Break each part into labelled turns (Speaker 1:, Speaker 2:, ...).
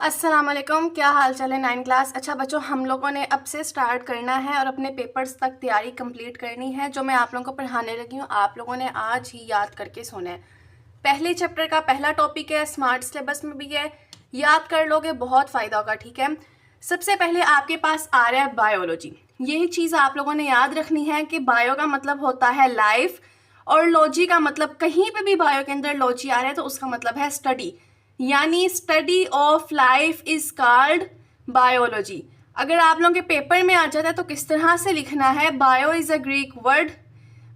Speaker 1: अस्सलाम वालेकुम, क्या हाल चाल है 9 क्लास। अच्छा बच्चों, हम लोगों ने अब से स्टार्ट करना है और अपने पेपर्स तक तैयारी कंप्लीट करनी है। जो मैं आप लोगों को पढ़ाने लगी हूँ, आप लोगों ने आज ही याद करके सोना है। पहले चैप्टर का पहला टॉपिक है, स्मार्ट सिलेबस में भी है, याद कर लोगे बहुत फ़ायदा होगा। ठीक है, सबसे पहले आपके पास आ रहा है बायोलॉजी। यही चीज़ आप लोगों ने याद रखनी है कि बायो का मतलब होता है लाइफ और लॉजी का मतलब, कहीं पे भी बायो के अंदर लॉजी आ रहा है तो उसका मतलब है स्टडी, यानी study of life is called biology. अगर आप लोगों के पेपर में आ जाता है तो किस तरह से लिखना है, bio is a Greek word,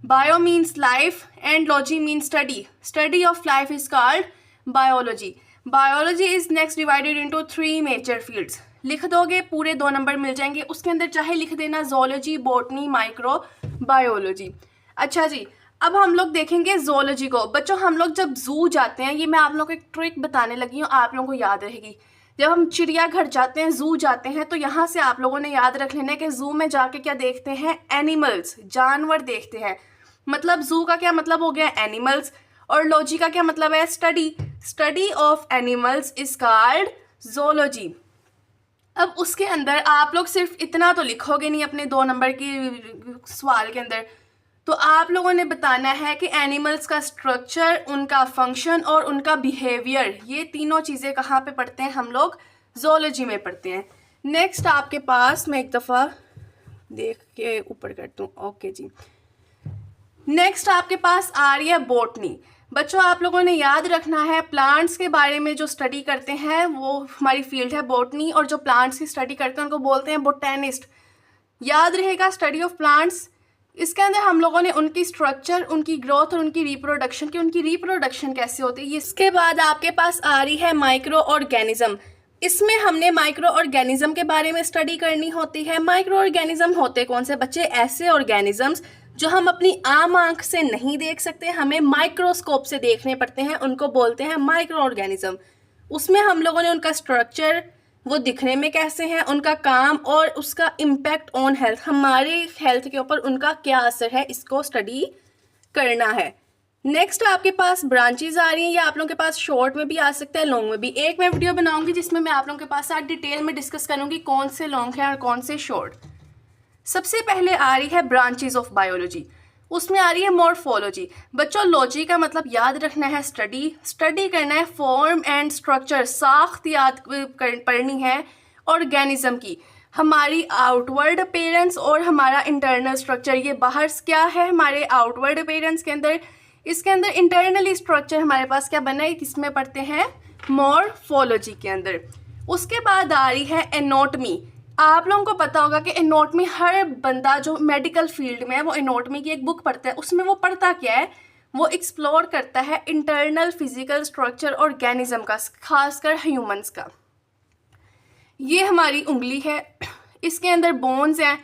Speaker 1: bio means life and logy means study, study of life is called biology. Biology is next divided into 3 major fields. लिख दोगे पूरे 2 नंबर मिल जाएंगे, उसके अंदर चाहे लिख देना जोलॉजी, बॉटनी, माइक्रो बायोलॉजी। अच्छा जी, अब हम लोग देखेंगे जोलॉजी को। बच्चों हम लोग जब जू जाते हैं, ये मैं आप लोगों को एक ट्रिक बताने लगी हूँ, आप लोगों को याद रहेगी। जब हम चिड़ियाघर जाते हैं, जू जाते हैं, तो यहाँ से आप लोगों ने याद रख लेना है कि जू में जाके क्या देखते हैं, एनिमल्स, जानवर देखते हैं। मतलब जू का क्या मतलब हो गया, एनिमल्स, और लॉजी का क्या मतलब है, study, study of animals is called zoology. अब उसके अंदर आप लोग सिर्फ इतना तो लिखोगे नहीं अपने 2 नंबर की सवाल के अंदर, तो आप लोगों ने बताना है कि एनिमल्स का स्ट्रक्चर, उनका फंक्शन और उनका बिहेवियर, ये तीनों चीज़ें कहाँ पे पढ़ते हैं हम लोग, जोलॉजी में पढ़ते हैं। नेक्स्ट आपके पास, मैं एक दफ़ा देख के ऊपर करती हूँ, ओके जी। नेक्स्ट आपके पास आ रही है बॉटनी। बच्चों आप लोगों ने याद रखना है, प्लांट्स के बारे में जो स्टडी करते हैं वो हमारी फील्ड है बॉटनी, और जो प्लांट्स की स्टडी करते हैं उनको बोलते हैं बोटेनिस्ट। याद रहेगा, स्टडी ऑफ प्लांट्स। इसके अंदर हम लोगों ने उनकी स्ट्रक्चर, उनकी ग्रोथ और उनकी रिप्रोडक्शन की, उनकी रिप्रोडक्शन कैसे होती है। इसके बाद आपके पास आ रही है माइक्रो ऑर्गेनिज्म। इसमें हमने माइक्रो ऑर्गेनिज्म के बारे में स्टडी करनी होती है। माइक्रो ऑर्गेनिज्म होते कौन से बच्चे, ऐसे ऑर्गेनिजम्स जो हम अपनी आम आंख से नहीं देख सकते, हमें माइक्रोस्कोप से देखने पड़ते हैं, उनको बोलते हैं माइक्रो ऑर्गेनिज्म। उसमें हम लोगों ने उनका स्ट्रक्चर, वो दिखने में कैसे हैं, उनका काम और उसका इम्पैक्ट ऑन हेल्थ, हमारे हेल्थ के ऊपर उनका क्या असर है, इसको स्टडी करना है। नेक्स्ट आपके पास ब्रांचेज आ रही हैं, ये आप लोगों के पास शॉर्ट में भी आ सकता है, लॉन्ग में भी। एक मैं वीडियो बनाऊंगी जिसमें मैं आप लोगों के पास साथ डिटेल में डिस्कस करूंगी कौन से लॉन्ग है और कौन से शॉर्ट। सबसे पहले आ रही है ब्रांचेज ऑफ बायोलॉजी, उसमें आ रही है मॉर्फोलॉजी। बच्चों लॉजी का मतलब याद रखना है स्टडी, स्टडी करना है फॉर्म एंड स्ट्रक्चर, साख्त याद पढ़नी है ऑर्गेनिज्म की, हमारी आउटवर्ड अपीयरेंस और हमारा इंटरनल स्ट्रक्चर। ये बाहर क्या है हमारे आउटवर्ड अपीयरेंस के अंदर, इसके अंदर इंटरनली स्ट्रक्चर हमारे पास क्या बना है, किसमें पढ़ते हैं, मॉर्फोलॉजी के अंदर। उसके बाद आ रही है एनाटॉमी। आप लोगों को पता होगा कि एनाटॉमी, हर बंदा जो मेडिकल फील्ड में है वो एनाटॉमी की एक बुक पढ़ता है। उसमें वो पढ़ता क्या है, वो एक्सप्लोर करता है इंटरनल फिजिकल स्ट्रक्चर ऑर्गेनिज्म का, खासकर ह्यूमंस का। ये हमारी उंगली है, इसके अंदर बोन्स हैं,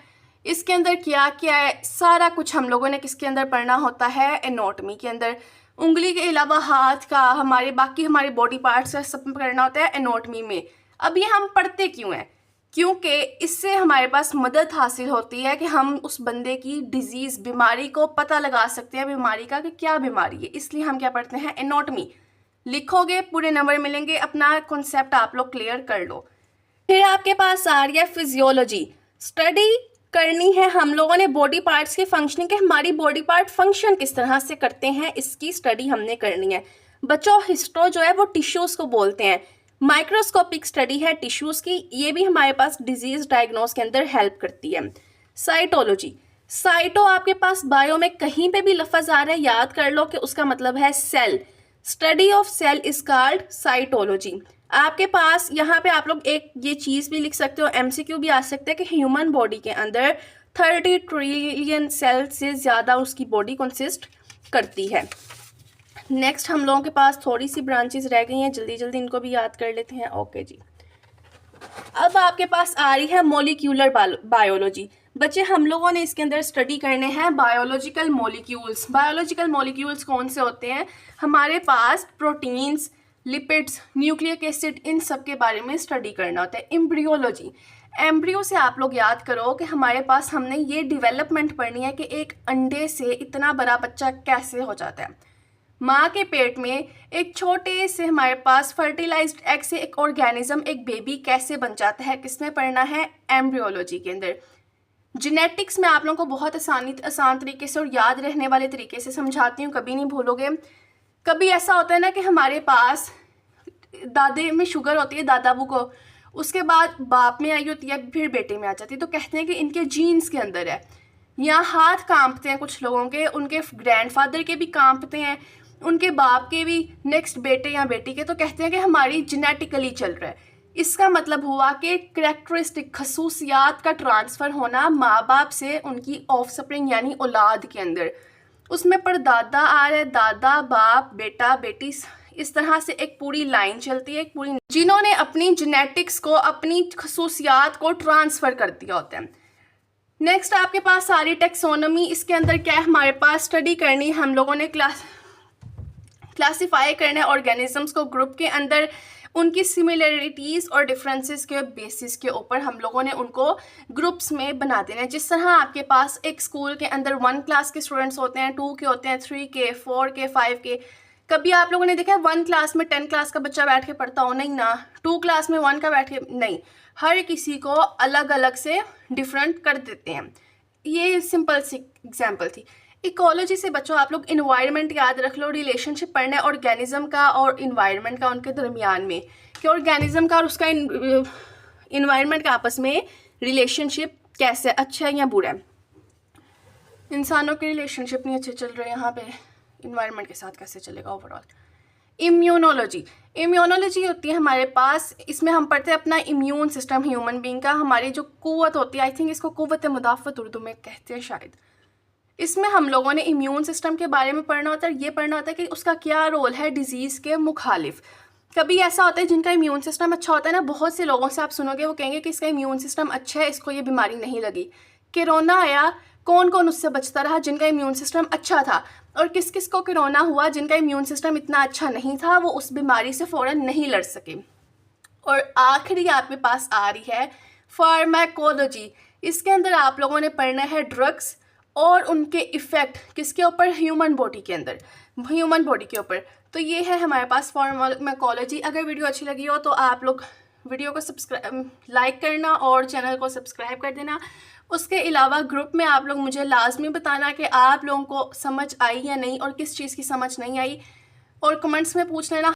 Speaker 1: इसके अंदर क्या क्या है, सारा कुछ हम लोगों ने किसके अंदर पढ़ना होता है, एनाटॉमी के अंदर। उंगली के अलावा हाथ का, हमारे बाकी हमारे बॉडी पार्ट्स का सब पढ़ना होता है एनाटॉमी में। अब ये हम पढ़ते क्यों हैं, क्योंकि इससे हमारे पास मदद हासिल होती है कि हम उस बंदे की डिजीज़, बीमारी को पता लगा सकते हैं, बीमारी का कि क्या बीमारी है, इसलिए हम क्या पढ़ते हैं, एनाटॉमी। लिखोगे पूरे नंबर मिलेंगे, अपना कॉन्सेप्ट आप लोग क्लियर कर लो। फिर आपके पास आ रही है फिजियोलॉजी। स्टडी करनी है हम लोगों ने बॉडी पार्ट्स के फंक्शनिंग के, हमारी बॉडी पार्ट फंक्शन किस तरह से करते हैं, इसकी स्टडी हमने करनी है। बच्चों हिस्टो जो है वो टिश्यूज़ को बोलते हैं, माइक्रोस्कोपिक स्टडी है टिश्यूज़ की, ये भी हमारे पास डिजीज़ डायग्नोस के अंदर हेल्प करती है। साइटोलॉजी, साइटो आपके पास बायो में कहीं पे भी लफ्ज़ आ रहा है, याद कर लो कि उसका मतलब है cell, study of cell is called cytology. आपके पास यहाँ पे आप लोग एक ये चीज़ भी लिख सकते हो, एमसीक्यू भी आ सकता है कि ह्यूमन बॉडी के अंदर 30 ट्रिलियन सेल से ज़्यादा उसकी बॉडी कंसिस्ट करती है। नेक्स्ट हम लोगों के पास थोड़ी सी ब्रांचेस रह गई हैं, जल्दी जल्दी इनको भी याद कर लेते हैं। ओके जी, अब आपके पास आ रही है मॉलिक्यूलर बायोलॉजी। बच्चे हम लोगों ने इसके अंदर स्टडी करने हैं बायोलॉजिकल मॉलिक्यूल्स। बायोलॉजिकल मॉलिक्यूल्स कौन से होते हैं, हमारे पास प्रोटीन्स, लिपिड्स, न्यूक्लिक एसिड, इन सब के बारे में स्टडी करना होता है। एम्ब्रियोलॉजी, एम्ब्रियो से आप लोग याद करो कि हमारे पास हमने ये डेवलपमेंट पढ़नी है कि एक अंडे से इतना बड़ा बच्चा कैसे हो जाता है। माँ के पेट में एक छोटे से हमारे पास फर्टिलाइज्ड एग से एक ऑर्गेनिज्म, एक बेबी कैसे बन जाता है, किसमें पढ़ना है, एम्ब्रियोलॉजी के अंदर। जेनेटिक्स में आप लोगों को बहुत आसान तरीके से और याद रहने वाले तरीके से समझाती हूँ, कभी नहीं भूलोगे। कभी ऐसा होता है ना कि हमारे पास दादे में शुगर होती है, दादाबू को, उसके बाद बाप में आई होती है, फिर बेटे में आ जाती है, तो कहते हैं कि इनके जीन्स के अंदर है। यहाँ हाथ कांपते हैं कुछ लोगों के, उनके ग्रैंडफादर के भी कांपते हैं, उनके बाप के भी, नेक्स्ट बेटे या बेटी के, तो कहते हैं कि हमारी जेनेटिकली चल रहा है। इसका मतलब हुआ कि करैक्टरिस्टिक खसूसियात का ट्रांसफ़र होना माँ बाप से उनकी ऑफस्प्रिंग यानी औलाद के अंदर, उसमें परदादा आ रहा है, दादा बाप बेटा बेटी, इस तरह से एक पूरी लाइन चलती है, एक पूरी, जिन्होंने अपनी जेनेटिक्स को, अपनी खसूसियात को ट्रांसफ़र कर दिया होता है। नेक्स्ट आपके पास सारी टेक्सोनोमी, इसके अंदर क्या है हमारे पास स्टडी करनी, हम लोगों ने क्लासीफाई करना है ऑर्गेनिजम्स को ग्रुप के अंदर, उनकी सिमिलरिटीज़ और डिफरेंसेस के बेसिस के ऊपर हम लोगों ने उनको ग्रुप्स में बना देना है। जिस तरह आपके पास एक स्कूल के अंदर 1 क्लास के स्टूडेंट्स होते हैं, 2 के होते हैं, 3 के, 4 के, 5 के। कभी आप लोगों ने देखा है 1 क्लास में 10 क्लास का बच्चा बैठ के पढ़ता हो? नहीं ना। 2 क्लास में 1 का बैठ के, नहीं, हर किसी को अलग अलग से डिफरेंट कर देते हैं। ये सिंपल सी एग्जांपल थी। इकोलॉजी से बच्चों आप लोग इन्वायरमेंट याद रख लो, रिलेशनशिप पढ़ना है ऑर्गेनिज्म का और इन्वायरमेंट का, उनके दरमियान में कि ऑर्गेनिज्म का और उसका इन्वायरमेंट का आपस में रिलेशनशिप कैसे, अच्छा है या बुरा है। इंसानों के रिलेशनशिप नहीं अच्छे चल रहे यहाँ पे, इन्वायरमेंट के साथ कैसे चलेगा ओवरऑल। इम्यूनोलॉजी, इम्यूनोलॉजी होती है हमारे पास, इसमें हम पढ़ते हैं अपना इम्यून सिस्टम ह्यूमन बीइंग का, हमारी जो कुव्वत होती है, आई थिंक इसको कुव्वत मुदाफ़त उर्दू में कहते हैं शायद। इसमें हम लोगों ने इम्यून सिस्टम के बारे में पढ़ना होता है, ये पढ़ना होता है कि उसका क्या रोल है डिजीज़ के मुखालिफ। कभी ऐसा होता है जिनका इम्यून सिस्टम अच्छा होता है ना, बहुत से लोगों से आप सुनोगे वो कहेंगे कि इसका इम्यून सिस्टम अच्छा है, इसको ये बीमारी नहीं लगी। कोरोना आया, कौन कौन उससे बचता रहा जिनका इम्यून सिस्टम अच्छा था, और किस किस को कोरोना हुआ जिनका इम्यून सिस्टम इतना अच्छा नहीं था, वो उस बीमारी से फ़ौरन नहीं लड़ सके। और आखिरी आपके पास आ रही है फार्माकोलॉजी। इसके अंदर आप लोगों ने पढ़ना है ड्रग्स और उनके इफ़ेक्ट किसके ऊपर, ह्यूमन बॉडी के अंदर, ह्यूमन बॉडी के ऊपर। तो ये है हमारे पास फार्माकोलॉजी। अगर वीडियो अच्छी लगी हो तो आप लोग वीडियो को लाइक करना और चैनल को सब्सक्राइब कर देना। उसके अलावा ग्रुप में आप लोग मुझे लाजमी बताना कि आप लोगों को समझ आई या नहीं और किस चीज़ की समझ नहीं आई, और कमेंट्स में पूछ लेना।